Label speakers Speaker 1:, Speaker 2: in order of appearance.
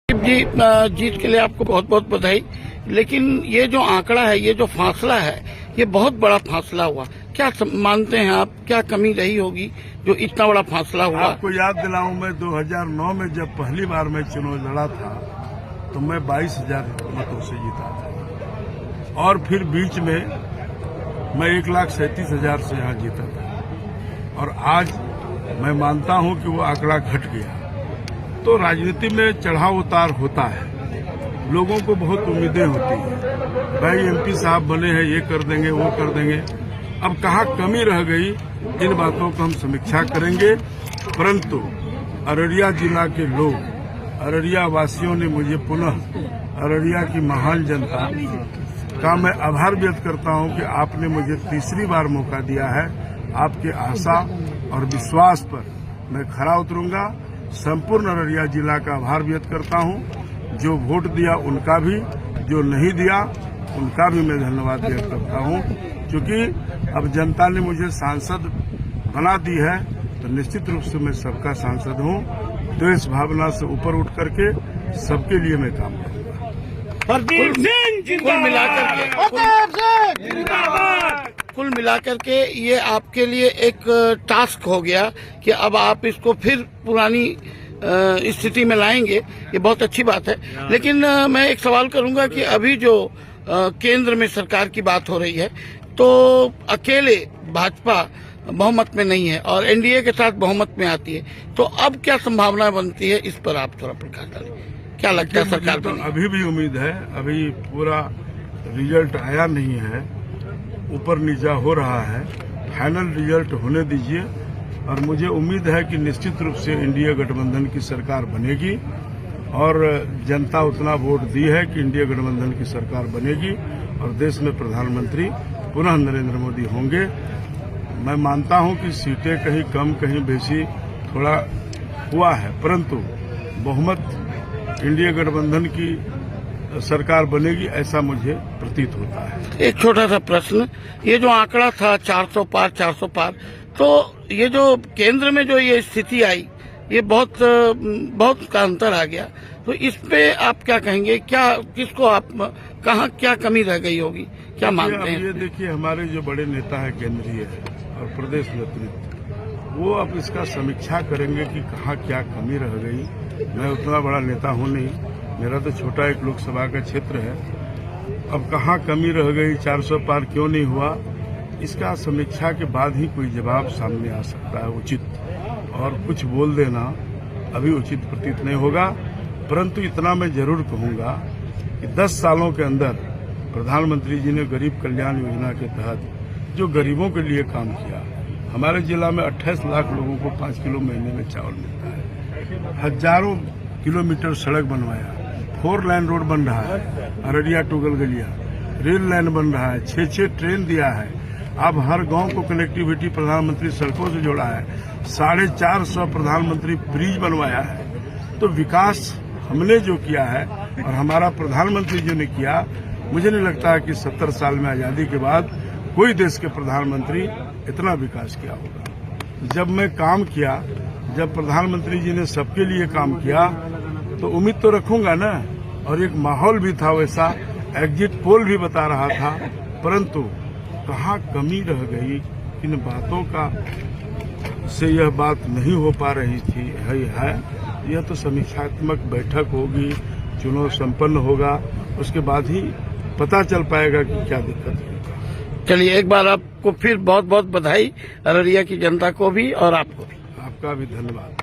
Speaker 1: जी जीत के लिए आपको बहुत बहुत बधाई। लेकिन ये जो आंकड़ा है, ये जो फासला है, ये बहुत बड़ा फासला हुआ। क्या मानते हैं आप, क्या कमी रही होगी जो इतना बड़ा फासला हुआ?
Speaker 2: आपको याद दिलाऊं, मैं 2009 में जब पहली बार मैं चुनाव लड़ा था तो मैं 22,000 मतों से जीता था, और फिर बीच में मैं 1,37,000 से यहाँ जीता था, और आज मैं मानता हूं कि वो आंकड़ा घट गया। तो राजनीति में चढ़ाव उतार होता है, लोगों को बहुत उम्मीदें होती हैं, भाई एमपी साहब बने हैं, ये कर देंगे वो कर देंगे। अब कहाँ कमी रह गई, इन बातों को हम समीक्षा करेंगे। परंतु अररिया जिला के लोग, अररिया वासियों ने मुझे पुनः अररिया की महान जनता का मैं आभार व्यक्त करता हूं कि आपने मुझे तीसरी बार मौका दिया है। आपके आशा और विश्वास पर मैं खरा उतरूंगा। संपूर्ण अररिया जिला का आभार व्यक्त करता हूं। जो वोट दिया उनका भी, जो नहीं दिया उनका भी मैं धन्यवाद व्यक्त करता हूं। क्योंकि अब जनता ने मुझे सांसद बना दी है तो निश्चित रूप से मैं सबका सांसद हूं। देश भावना से ऊपर उठ करके सबके लिए मैं काम करूंगा।
Speaker 1: कुल मिलाकर के ये आपके लिए एक टास्क हो गया कि अब आप इसको फिर पुरानी स्थिति में लाएंगे, ये बहुत अच्छी बात है। लेकिन मैं एक सवाल करूंगा कि अभी जो केंद्र में सरकार की बात हो रही है, तो अकेले भाजपा बहुमत में नहीं है और एनडीए के साथ बहुमत में आती है, तो अब क्या संभावना बनती है, इस पर आप थोड़ा प्रकाश डालें। क्या लगता है सरकार
Speaker 2: तो अभी भी उम्मीद है, अभी पूरा रिजल्ट आया नहीं है, ऊपर नीचा हो रहा है, फाइनल रिजल्ट होने दीजिए। और मुझे उम्मीद है कि निश्चित रूप से इंडिया गठबंधन की सरकार बनेगी, और जनता उतना वोट दी है कि इंडिया गठबंधन की सरकार बनेगी और देश में प्रधानमंत्री पुनः नरेंद्र मोदी होंगे। मैं मानता हूं कि सीटें कहीं कम कहीं बेसी थोड़ा हुआ है, परंतु बहुमत इंडिया गठबंधन की सरकार बनेगी, ऐसा मुझे प्रतीत होता है।
Speaker 1: एक छोटा सा प्रश्न, ये जो आंकड़ा था 400 पार, तो ये जो केंद्र में जो ये स्थिति आई, ये बहुत का अंतर आ गया, तो इस पे आप क्या कहेंगे? क्या किसको आप कहाँ क्या कमी रह गई होगी, क्या मानते हैं?
Speaker 2: ये देखिए, हमारे जो बड़े नेता है केंद्रीय और प्रदेश नेतृत्व, वो अब इसका समीक्षा करेंगे कि कहाँ क्या कमी रह गई। मैं उतना बड़ा नेता हूँ नहीं, मेरा तो छोटा एक लोकसभा का क्षेत्र है। अब कहाँ कमी रह गई, 400 पार क्यों नहीं हुआ, इसका समीक्षा के बाद ही कोई जवाब सामने आ सकता है उचित, और कुछ बोल देना अभी उचित प्रतीत नहीं होगा। परंतु इतना मैं जरूर कहूंगा कि 10 सालों के अंदर प्रधानमंत्री जी ने गरीब कल्याण योजना के तहत जो गरीबों के लिए काम किया, हमारे जिला में 28 लाख लोगों को 5 किलो महीने में चावल मिलता है, हजारों किलोमीटर सड़क बनवाया, 4 लाइन रोड बन रहा है, Araria to Galgalia rail line बन रहा है, 6 ट्रेन दिया है। अब हर गांव को कनेक्टिविटी प्रधानमंत्री सड़कों से जोड़ा है, 450 प्रधानमंत्री ब्रिज बनवाया है। तो विकास हमने जो किया है और हमारा प्रधानमंत्री जी ने किया, मुझे नहीं लगता है कि 70 साल में आजादी के बाद कोई देश के प्रधानमंत्री इतना विकास किया होगा। जब मैं काम किया, जब प्रधानमंत्री जी ने सबके लिए काम किया, तो उम्मीद तो रखूंगा ना, और एक माहौल भी था वैसा, एग्जिट पोल भी बता रहा था। परंतु कहाँ कमी रह गई, किन बातों का से यह बात नहीं हो पा रही थी है, यह तो समीक्षात्मक बैठक होगी, चुनाव संपन्न होगा, उसके बाद ही पता चल पाएगा कि क्या दिक्कत है।
Speaker 1: चलिए, एक बार आपको फिर बहुत बहुत बधाई, अररिया की जनता को भी और आपको भी।
Speaker 2: आपका भी धन्यवाद।